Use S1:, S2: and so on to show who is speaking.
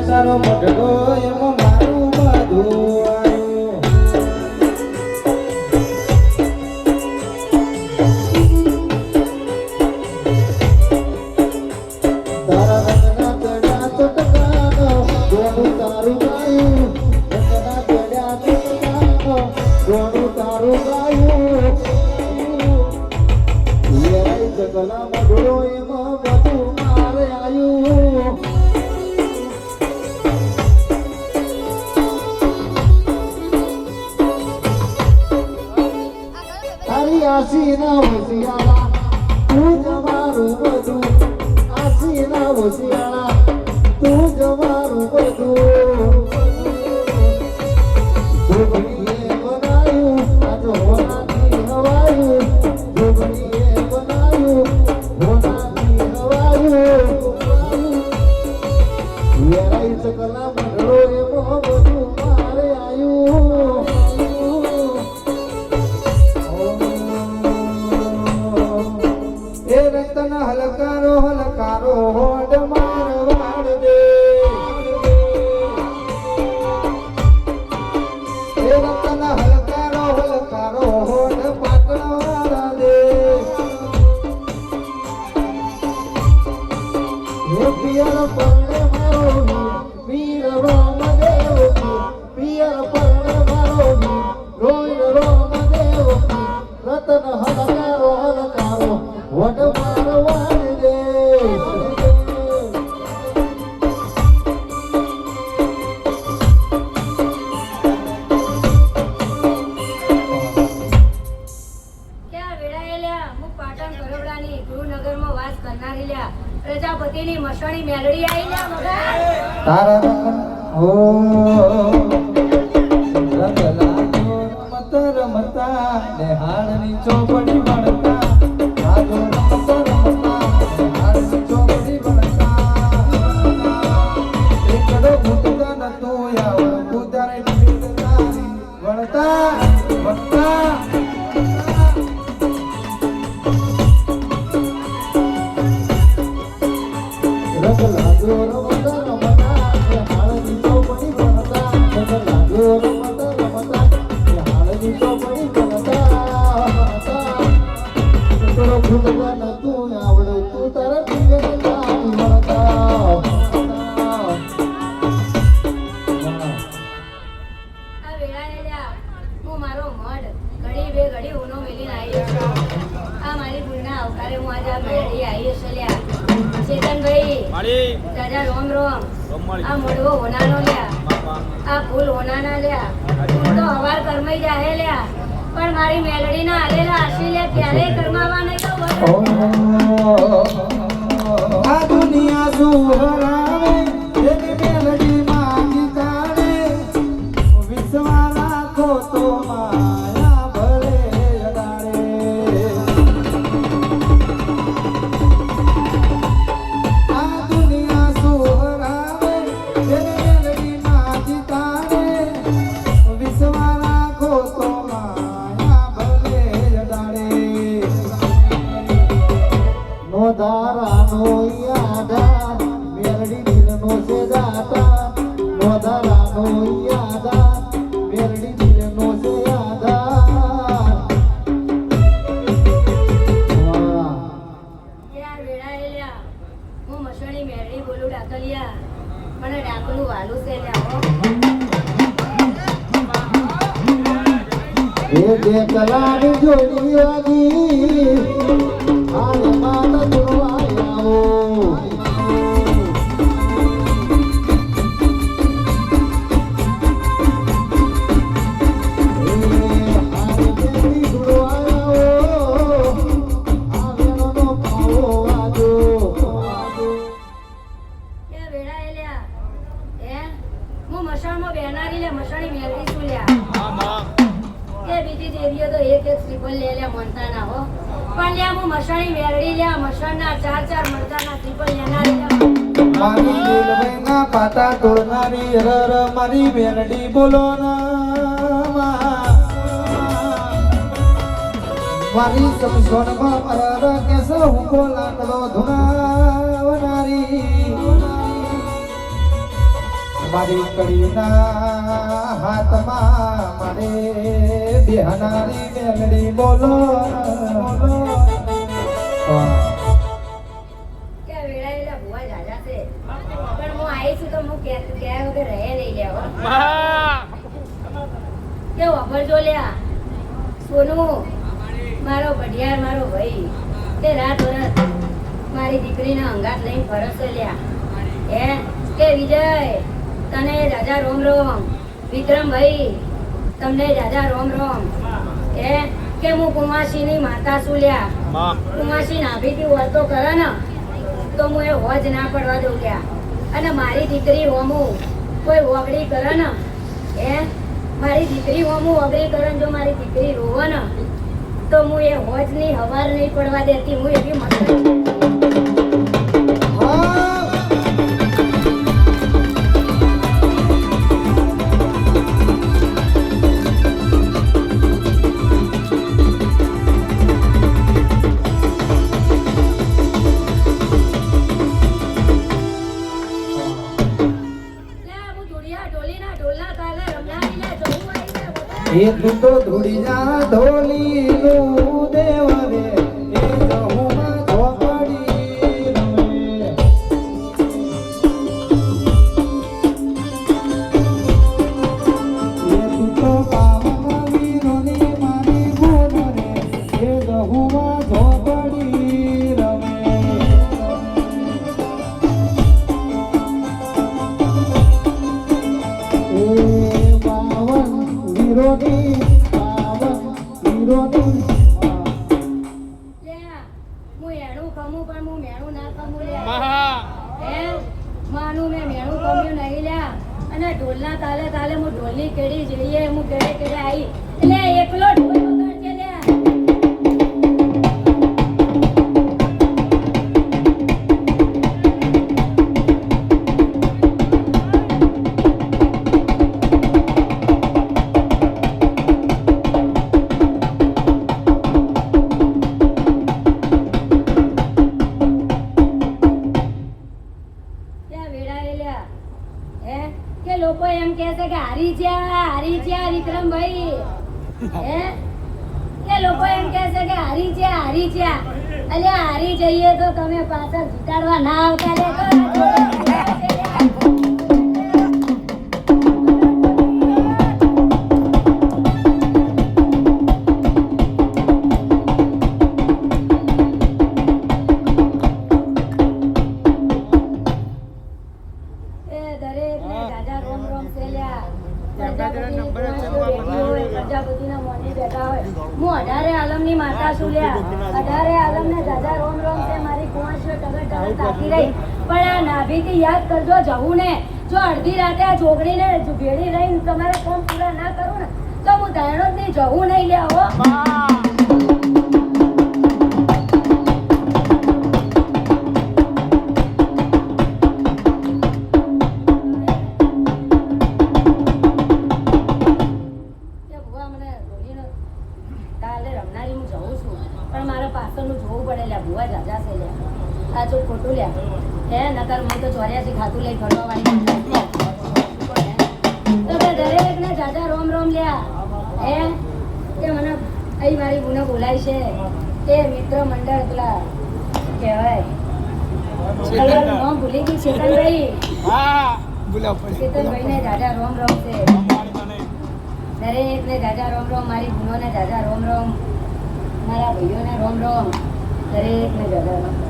S1: તારો મઢડો એમાં મારું બધું આવ્યું. તારા રંગના ચડ્યા ચટકાનો ગોળું તારું ગાયું. રંગના ચડ્યા ચટકાનો ગોળું તારું ગાયું. યરાઈ ચકલા મઢડો એમાં બધું મારે આવ્યું. આસીના વસિયાળા તું જ મારું બધું. આસીના વસિયાળા તું જ મારું બધું. જોગણીએ બનાયું આજો હોનાથી હવાયું. જોગણીએ બનાયું હોનાથી હવાયું. વેરાઈ સકલા મંડળો એમાં બધું મારે આવ્યું. હલકારો હલકારો હોડ મારવાડ દે. એ રતન હલકારો હલકારો હોડ પાટણવાળા દે. એ પિયર પરણે મારો વીર રોમ દેવ. પિયર પરણે મારો રોઈડ રોમ દેવ. રતન હલકારો હલકારો હોડ મારવાડ દે.
S2: પ્રજાપતિની મસણી મેલડી આવી લ્યા મગા.
S1: તારા ઓ રંગલાનો રમત રમતા ને હાડની ચોપડી ભણતા. આજો રમત રમતા ને હાડની ચોપડી ભણતા. એકડો ભૂતતા નતો આવડ કુદારે ડીડતાની ભણતા ભણતા. રંગલાજો રમત રમતા ને હાડની ચોપડી ભણતા. રંગલાજો રમત રમતા ને હાડની ચોપડી ભણતા. એકડો ભૂતતા નતો આવડ તું તારા ડીડતાની ભણતા.
S2: આ વેળાએ લ્યા હું મારો મઢ ઘડી બે ઘડી ઊનો મેલીને આવી છું. આ મારી ભૂલના અવકારે હું આજે આ મેલડી આવી છું લ્યા. ચેતનભાઈ દાદા રોમ રોમ. આ મોડવો હોનાનો લ્યા. આ ફૂલ હોનાના લ્યા. ફૂલ તો હવાર કરમાઈ જાહે લ્યા. પણ મારી મેલડીના આલેલા આશી લ્યા ક્યારેય કરમાવા નહીં તો
S1: આ દુનિયા સુહરાવે એની મેલડી માંગી તારે. વિશ્વા રાખો તો માયા ભલે અડાડે. આ દુનિયા સુહરાવે એની મેલડી માંગી તારે. વિશ્વા રાખો તો માયા ભલે અડાડે. નો ધારાનો યાદા મેલડી દિલનો છે દાતા. નો ધારાનો યાદા મેલડી દિલનો છે યાદા.
S2: યાર વેળાએ લ્યા હું મસણી મેલડી બોલું ડાકલિયા. મને ડાકલું વાલું છે લ્યા હો.
S1: એ બે કલાની જોડી વાગી આને માતા જોડવા આવો.
S2: યાર વેળાએ લ્યા હે હું મસણમાં બેનારી લે મસણી મેલડી છું લ્યા. કે બીજી દેવીઓ તો એક એક ટ્રિપલ લે લ્યા મનતા ના હો. પણ લ્યા હું મસણી મેલડી લ્યા મસણના ચાર ચાર મરદાના ટ્રિપલ લેનારી લ્યા.
S1: મારી દિલવઈના પાટા તોડનારી રર મારી મેલડી બોલો ના. મારી સમસોનમાં મરર કેસ હુકો લાકડો ધુણાવનારી. મારી કડીના હાથમાં મારે બિહાનારી મેલડી બોલો
S2: કે વેળાયેલા ભુવા જાજા છે પણ હું આવી છું તો હું ક્યાં વગર રહે નહીં લેવા કે વાપરજો લ્યા સોનું મારો ભડિયાર મારો ભાઈ તે રાત વરસ મારી દીકરીને અંગાત લઈને ફરસે લ્યા હે કે વિજય તને રાજા રોમ રોમ વિક્રમભાઈ તમને રાજા રોમ રોમ હે કે હું કુમાસીની માતા છું લ્યા કુમાસી નાભીથી વર્તો કરે ને તો હું એ હોજ ના પડવા દઉં લ્યા અને મારી દીકરી હોમું કોઈ વગડી કરે ને હે મારી દીકરી હોમું વગડી કરે ને જો મારી દીકરી રોવે ને તો હું એ હોજની હવાર નહીં પડવા દેતી હું એવી મસ્ત
S1: એ તું તો ધૂળી જા ઢોલી નું દેવ રે એ જહુમાં ઝોપડી રમે એ તું તો પાવન વીરોની મારી ગુણ રે એ જહુમાં ઝોપડી રમે વિરોધી પાવન વિરોધી
S2: હું એનું કમું પણ હું મેણું ના કમું લ્યા હે માનું મેં મેણું કમ્યું નહીં લ્યા અને ઢોલના તાલે તાલે હું ઢોલની કેડી જઈએ હું કેડે કેડે આવી એટલે એકલો ઢોલ વગાડજે લ્યા લોકો એમ કહે છે કે હારી જ્યા વિક્રમભાઈ હે કે લોકો એમ કહે છે કે હારી જ્યા અલ્યા હારી જઈએ તો તમે પાછળ જીતાડવા ના આવતા લે હું 18 આલમની માતા છું લ્યા 18 આલમને દાદા રોમ રોમ છે મારી કુંવાશીઓ ટગર ટગર તાકી રહી પણ આ નાભીથી યાદ કરજો જવું ને જો અડધી રાતે આ છોકરીને ભેળી રહીને તમારે કામ પૂરા ના કરું ને તો હું ધારણો જ નહીં જવું નહીં લ્યા હો સાચું ખોટું લ્યા હે નકર હું તો 84 ખાતું લઈ ફરવા વાળી તો દરેક ને જાજા રોમ રોમ લ્યા હે કે મને અહીં મારી ગુનો બોલાય છે તે મિત્ર મંડળ પેલા કહેવાય નામ ભૂલી ગઈ ચેતનભાઈ ચેતનભાઈ ને જાજા રોમ રોમ છે દરેક ને જાજા રોમ રોમ મારી ગુનો ને જાજા રોમ રોમ મારા ભાઈઓ ને રોમ રોમ દરેક ને જાજા રોમ